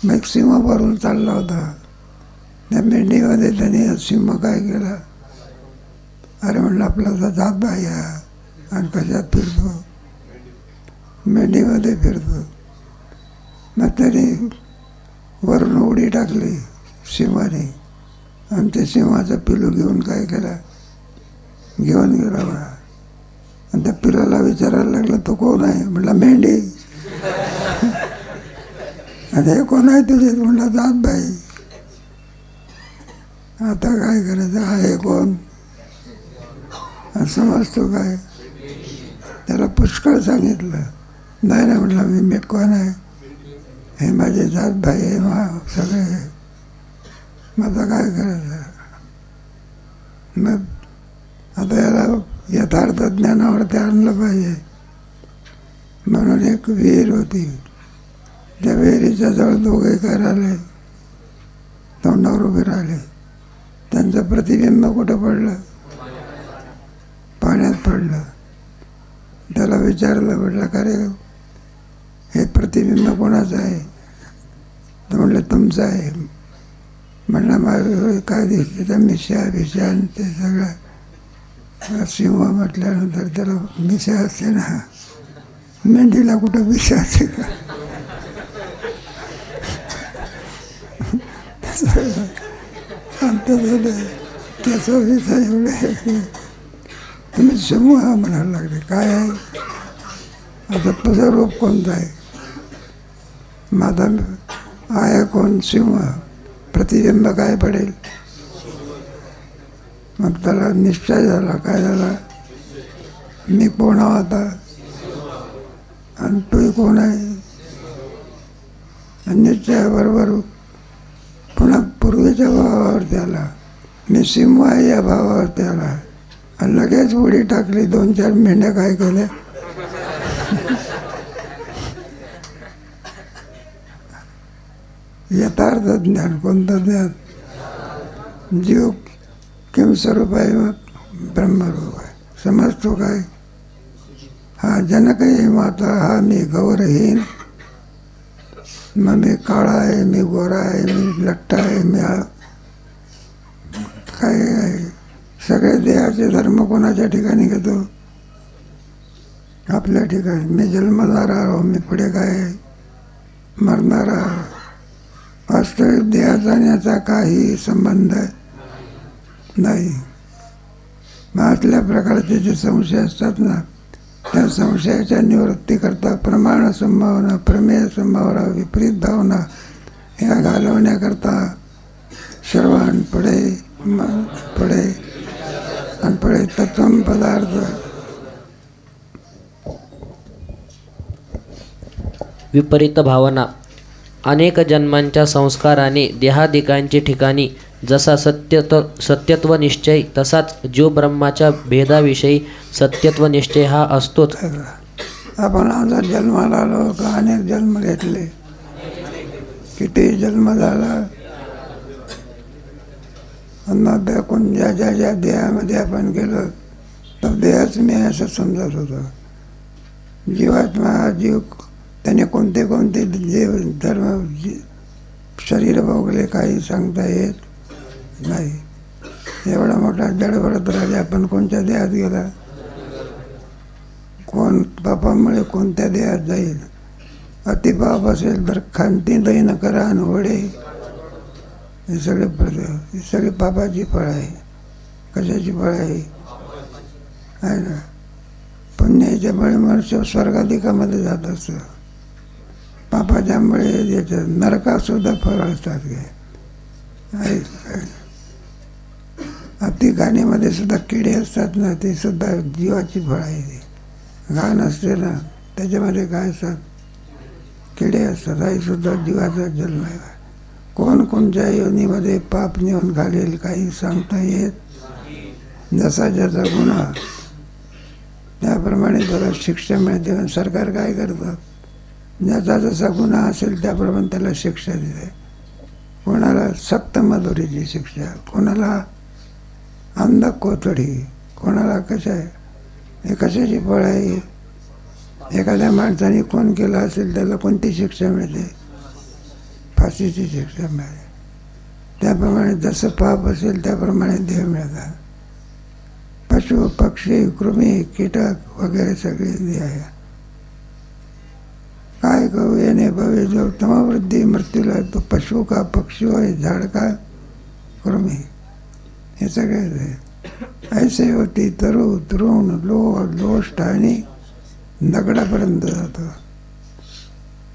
मग सिंह भरून चालला होता. त्या मेंढीमध्ये त्याने सिंह काय केला? अरे म्हणलं आपला तर जात बाया, आणि कशात फिरतो? मेंढीमध्ये फिरतो. मग त्याने वरून उडी टाकली सिंहाने, आणि ते सिंहाचा पिलू घेऊन काय केला, घेऊन गेला बा. आणि त्या पिलाला विचारायला लागला, तो कोण आहे? म्हटलं मेंढी. आणि हे कोण आहे तुझे? म्हटलं जातबाई. आता काय करायचं, आहे कोण समजतो काय? त्याला पुष्कळ सांगितलं. नाही ना म्हटलं, मी कोण आहे? हे माझे जातभाई आहे, सगळे. मग आता काय करायचं? मग आता याला यथार्थ ज्ञानावरती आणलं पाहिजे. म्हणून एक विहीर होती, त्या विहिरीच्या जवळ दोघे काय राहिले, तोंडावर उभे राहिले. त्यांचं प्रतिबिंब कुठं पडलं? पाण्यात पडलं. त्याला विचारलं, म्हटलं का रे, हे प्रतिबिंब कोणाचं आहे? तर म्हटलं तुमचं आहे. म्हणलं माझं काय दिसते त्या मिशा भिशा आणि ते सगळं. सिंह म्हटल्यानंतर त्याला मिशा असते ना, मेंढीला कुठं मिशा असते का? त्याचं विषय एवढे तुम्ही समूह म्हणायला लागले. काय आहे आता तुझं रूप कोणतं आहे? माझा आहे कोण? सिंह. प्रतिबिंब काय पडेल? मग त्याला निश्चय झाला. काय झाला? मी कोण आता आणि तू कोण आहे? निश्चयाबरोबर पुन्हा पूर्वीच्या भावावरती आला. मी सिंह आहे या भावावरती आला. आणि लगेच उडी टाकली. 2-4 मेंढ्या काय केल्या, यथार्थ ज्ञान. कोणतं ज्ञान? जीव किम स्वरूप आहे, मग ब्रह्मरूप आहे. समजतो काय? हा जनक आहे माता, हा मी गौरहीन, मग मी काळा आहे, मी गोरा आहे, मी लठ्ठा आहे, मी काय आहे. सगळे देहाचे धर्म कोणाच्या ठिकाणी घेतो? आपल्या ठिकाणी. मी जन्मणारा आहो, मी पुढे काय मरणारा. वास्तविक देहाचा आणि याचा काही संबंध नाही. मग असल्या प्रकारचे जे संशय असतात ना, त्या संशयाच्या निवृत्तीकरता प्रमाण संभावना, प्रमेय संभावना, विपरीत भावना ह्या घालवण्याकरता श्रवण पुढे, पुढे आणि पुढे तत्वम पदार्थ. विपरीत भावना. अनेक जन्मांच्या संस्काराने देहादिकांची ठिकाणी जसा सत्यत्व निश्चय, तसाच जीव ब्रह्माच्या भेदाविषयी सत्यत्व निश्चय हा असतोच. आपण आज जन्माला आलो का अनेक जन्म घेतले? किती जन्म झाला? मग ज्या ज्या देहामध्ये आपण गेलो तर देहाच मी असं समजत होतो. जीवात्मा जीव त्याने कोणते कोणते जीव धर्म शरीर भोगले काही सांगता येत नाही. एवढा मोठा जडभरत राजा आपण कोणत्या देहात गेला? कोण पापामुळे कोणत्या देहात जाईल? अतिपाप असेल तर खांती दैन करा आणि होडे. हे सगळे पापाची फळ आहे. कशाची फळ आहे ना? पुण्याच्या मुळे मनुष्य स्वर्गाधिकामध्ये जात असतं. पापाच्यामुळे याच्यात नरकात सुद्धा फळ असतात. अति घाणीमध्ये सुद्धा किडे असतात ना, ते सुद्धा जीवाची फळ आहे. ते घाण असते ना, त्याच्यामध्ये काय असतात? किडे असतात. आई सुद्धा जीवाचा जन्म आहे. कोण कोणत्या योनीमध्ये पाप नेऊन घालेल काही सांगता येत. जसा ज्याचा गुन्हा त्याप्रमाणे त्याला शिक्षा मिळते. सरकार काय करतं? ज्याचा जसा गुन्हा असेल त्याप्रमाणे त्याला शिक्षा देते. कोणाला सक्त मजुरीची शिक्षा, कोणाला अंध कोथडी, कोणाला कशा आहे. हे कशाची फळ आहे? एखाद्या माणसाने खून केला असेल त्याला कोणती शिक्षा मिळते? फाशीची शिक्षा मिळते. त्याप्रमाणे जसं पाप असेल त्याप्रमाणे देह मिळतात. पशु पक्षी कृमी कीटक वगैरे सगळे देह आहे. काय काय कहू येणे भवे जो तमावृद्धी मृत्यूला तो पशु का पक्षी हो झाड का कृमी हे सगळे ऐसे होती तरु तरुण लोह लोष्ट आणि दगडापर्यंत जातो.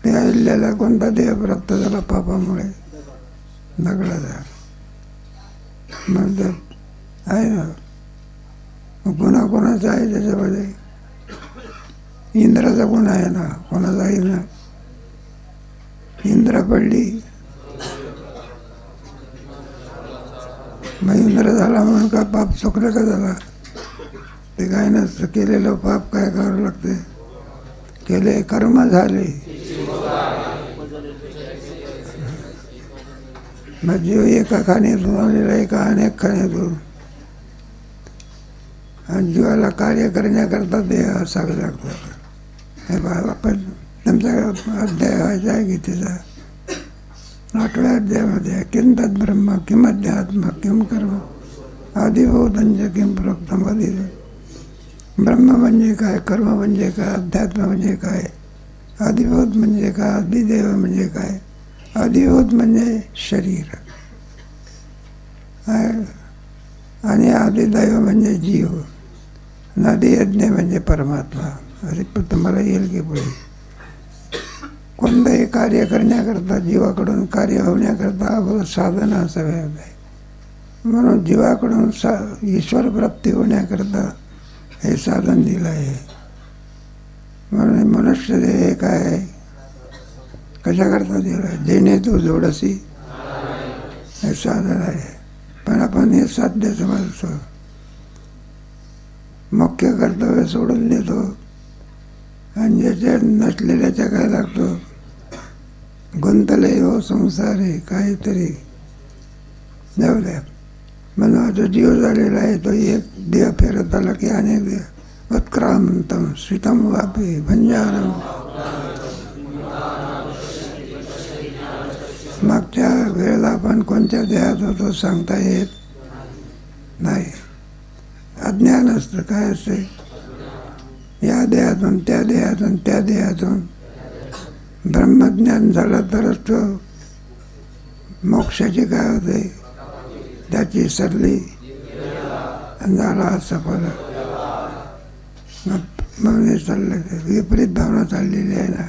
ते अहिल्याला कोणता देह प्राप्त झाला पापामुळे? दगडाचा. म्हणजे आहे ना गुन्हा कोणाचा आहे त्याच्यामध्ये? इंद्राचा गुन्हा आहे ना. कोणाचा आहे ना? इंद्र पडली मग इंद्र झाला म्हणून का पाप चुकलं का झाला? ते काय नसतं. केलेलं पाप काय करावं लागते? केले कर्म झाले. मग जीव एका खाण्यातून आलेला एका अनेक खाण्यातून. आणि जीवाला कार्य करण्याकरता देह असावे लागतात. हे बाबा आपण तुमचा अध्याय व्हायचा आहे गीतेचा 8व्या अध्यायामध्ये किंतत् ब्रह्म किम अध्यात्म किम कर्म आदिभूतंच किम प्रोक्तम आधी. ब्रह्म म्हणजे काय? कर्म म्हणजे काय? अध्यात्म म्हणजे काय? आदिभूत म्हणजे काय? आदिदेव म्हणजे काय? आदिभूत म्हणजे शरीर आणि आदिदैव म्हणजे जीव. आदियज्ञ म्हणजे परमात्मा. अरे तुम्हाला येईल की पुढे कोणतंही कार्य करण्याकरता जीवाकडून कार्य होण्याकरता साधन असावे आहे. म्हणून जीवाकडून ईश्वर प्राप्ती होण्याकरता हे साधन दिलं आहे. म्हणून मनुष्य हे काय कशाकरता दिलं आहे? जेणे तू जोडसी हे साधन आहे. पण आपण हे साध्य समजतो. मुख्य कर्तव्य सोडून देतो आणि ज्याच्या नसलेल्याच्या काय लागतो? गुंतले हो संसारे काहीतरी जाऊ द्या. म्हणून जो जीव झालेला आहे तो एक देह फेरत आला की अनेक देह उत्क्रांतम श्रितम वापी भंजारम. मागच्या वेळेला आपण कोणत्या देहात होतो सांगता येत नाही. अज्ञान असतं. काय असते? या देहातून त्या देहातून त्या देहातून ब्रह्मज्ञान झालं तरच तो मोक्षाची काय होते? त्याची सरली झाला सफल. मग हे चाललं विपरीत भावना चाललेली आहे ना.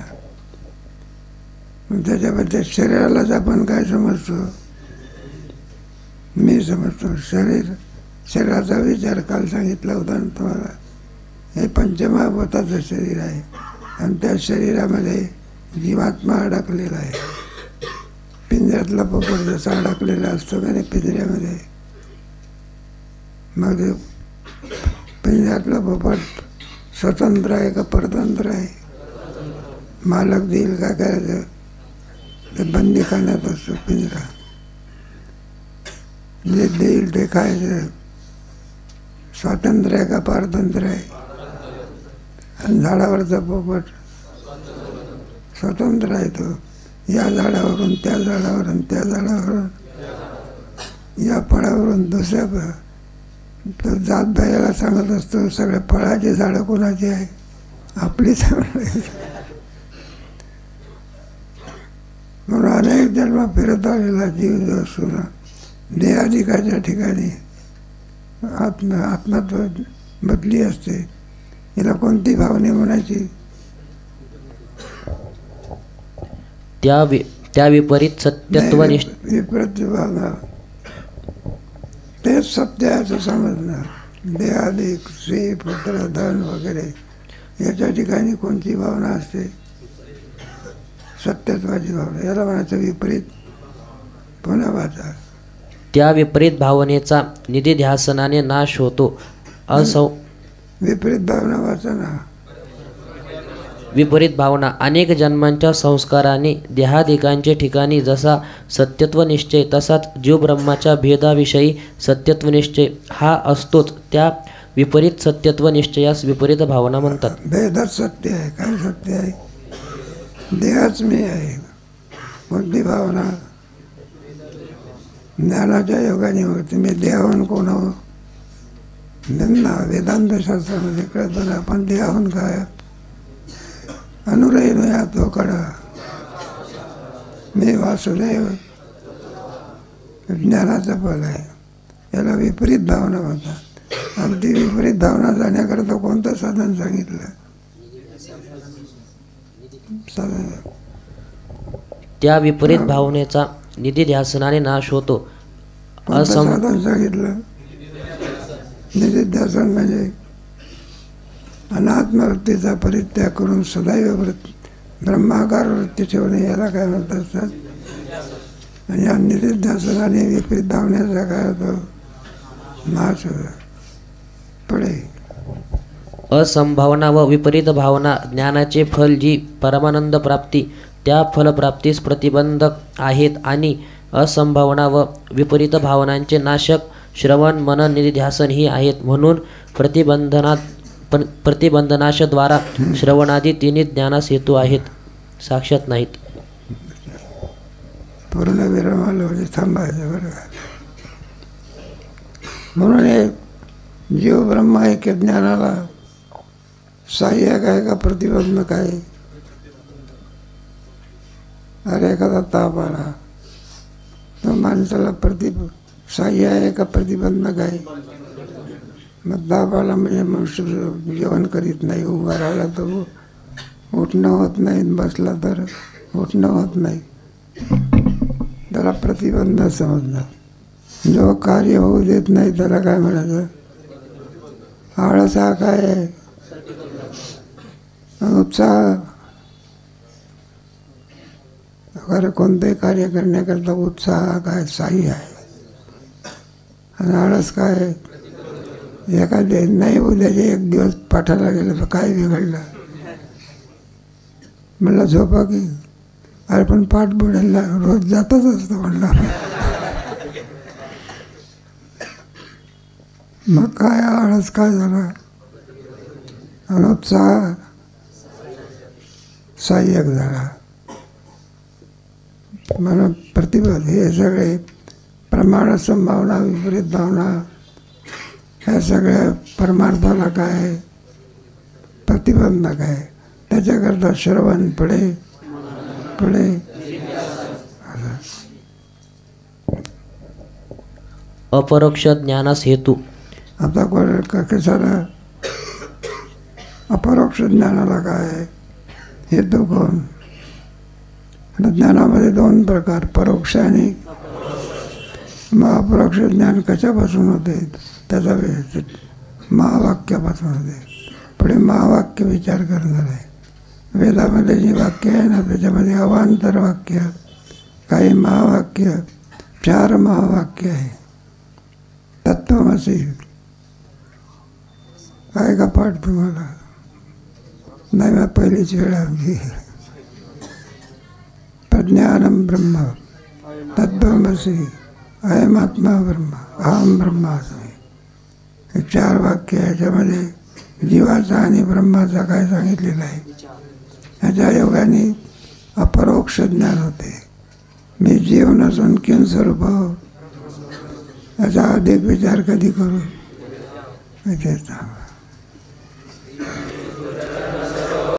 त्याच्याबद्दल शरीरालाच आपण काय समजतो? मी समजतो शरीराचा विचार काल सांगितला होता ना तुम्हाला. हे पंचमहाभूताचं शरीर आहे आणि त्या शरीरामध्ये जीवात्मा अडकलेला आहे. पिंजऱ्यातला पोपट जसा अडकलेला असतो का नाही पिंजऱ्यामध्ये. मग पिंजऱ्यातला पोपट स्वतंत्र आहे का परतंत्र आहे? मालक देईल का करायचं? ते बंदी करण्यात असतो पिंजरा. जे देईल ते खायचं. स्वातंत्र्य आहे का पारतंत्र्य आहे? आणि झाडावरचा पोपट स्वतंत्र आहे. तो या झाडावरून त्या झाडावरून त्या झाडावरून या फळावरून दुसऱ्या तो जात बायाला सांगत असतो सगळ्या फळाची झाडं कोणाची आहे? आपली चांगली. म्हणून अनेक जन्म फिरत आलेला जीव जो असतो ना देहाधिकाच्या ठिकाणी आत्मत्व बदली असते. हिला कोणती भावने म्हणायची? त्या विपरीत सत्यत्वनिष्ठ विपरीत भावना तेच सत्य आहे असं समजणं. देहाधिक स्त्री पुत्र धन वगैरे याच्या ठिकाणी कोणती भावना असते? सत्यत्वाची भावना. याला म्हणायचं विपरीत. पुन्हा वाचा. त्या विपरीत भावनेचा निधिध्यासनाने नाश होतो. विपरीत भावना वाचा ना. विपरीत भावना अनेक जन्मांच्या संस्काराने देहाधिकांचे ठिकाणी जसा सत्यत्वनिश्चय तसाच जीवब्रह्माच्या भेदाविषयी सत्यत्वनिश्चय हा असतोच. त्या विपरीत सत्यत्वनिश्चयास विपरीत भावना म्हणतात. भेदच सत्य आहे. काय सत्य आहे? देहाच मी आहे. कोणती भावना? ज्ञानाच्या योगाने होते. मी देहाहून कोण आहो? वेदांत शास्त्रामध्ये कळतं ना आपण देहाहून काय अनुरहित या तो कडा मी वासुदेव ज्ञानाचं फल आहे. याला विपरीत भावना म्हणतात. आणि ती विपरीत भावना जाण्याकरता कोणतं साधन सांगितलं? साधन त्या विपरीत भावनेचा निधिध्यासनाने नाश होतो. कोणतं साधन सांगितलं? निधिध्यासन म्हणजे अनात्मवृत्तीचा परित्याग करून सदैव ब्रह्माकार वृत्ती ठेवणे, याला काय म्हणतात? आणि या निधिध्यासनाने विपरीत भावनेचा काय होतो? नाश पडे. असंभावना व विपरीत भावना ज्ञानाचे फल जी परमानंद प्राप्ती त्या फलप्राप्तीस प्रतिबंधक आहेत आणि असंभावना व विपरीत भावनांचे नाशक श्रवण मनन निधिध्यासन ही आहेत. म्हणून प्रतिबंधनाशद्वारा श्रवणादी तिन्ही ज्ञानास हेतू आहेत, साक्षात नाहीत. पूर्ण विराम आलो म्हणजे थांबायचं बरं का. म्हणून हे जीव ब्रह्म ऐक्य ज्ञानाला सहाय्यक आहे का प्रतिबंधक आहे? अरे एखादा ताप आला तो माणसाला सहाय्य आहे का प्रतिबंधक आहे? मग ताप आला म्हणजे मनुष्य जेवण करीत नाही, उभा राहिला तर उठणं होत नाही, बसला तर उठणं होत नाही, त्याला प्रतिबंध समजणार. जो कार्य होऊ देत नाही त्याला काय म्हणायचं? आळस हा काय आहे? उत्साह. अगर कोणतेही कार्य करण्याकरता उत्साह हा काय? साह्य आहे. आणि आळस काय आहे? एखादे नाही उद्याचे एक दिवस पाठाला गेलं तर काय बिघडलं? म्हणलं झोपा की, अरे पण पाठ बुडायला रोज जातच असतं म्हणलं. मग काय आळस काय झाला? आणि उत्साह सहाय्यक झाला. म्हणून प्रतिबंध हे सगळे प्रमाण संभावना विपरीत भावना ह्या सगळ्या परमार्थाला काय प्रतिबंधक आहे. त्याच्याकरता श्रवण पुढे पुढे. अपरोक्ष ज्ञानास हेतू. आता कशाला अपरोक्ष ज्ञानाला काय आहे हेतू? कोण? ज्ञानामध्ये दोन प्रकार, परोक्ष आणि मग अपरोक्ष ज्ञान कशापासून होते? त्याचा महावाक्यापासून होते. पुढे महावाक्य विचार करणार आहे. वेदामध्ये जी वाक्य आहे ना त्याच्यामध्ये अवांतर वाक्य, काही महावाक्य, 4 महावाक्य आहे. तत्त्वमसी आहे का पाठ तुम्हाला? नाही, मग पहिलीच वेळ आमची. प्रज्ञानम ब्रह्म तत्त्वमसी अयमात्मा ब्रह्म अहम ब्रह्मास्मी. हे 4 वाक्य आहे. याच्यामध्ये जीवाचा आणि ब्रह्माचा काय सांगितलेलं आहे? ह्याच्या योगाने अपरोक्ष ज्ञान होते. मी जीव नसून किन स्वरूप याचा अधिक विचार कधी करू?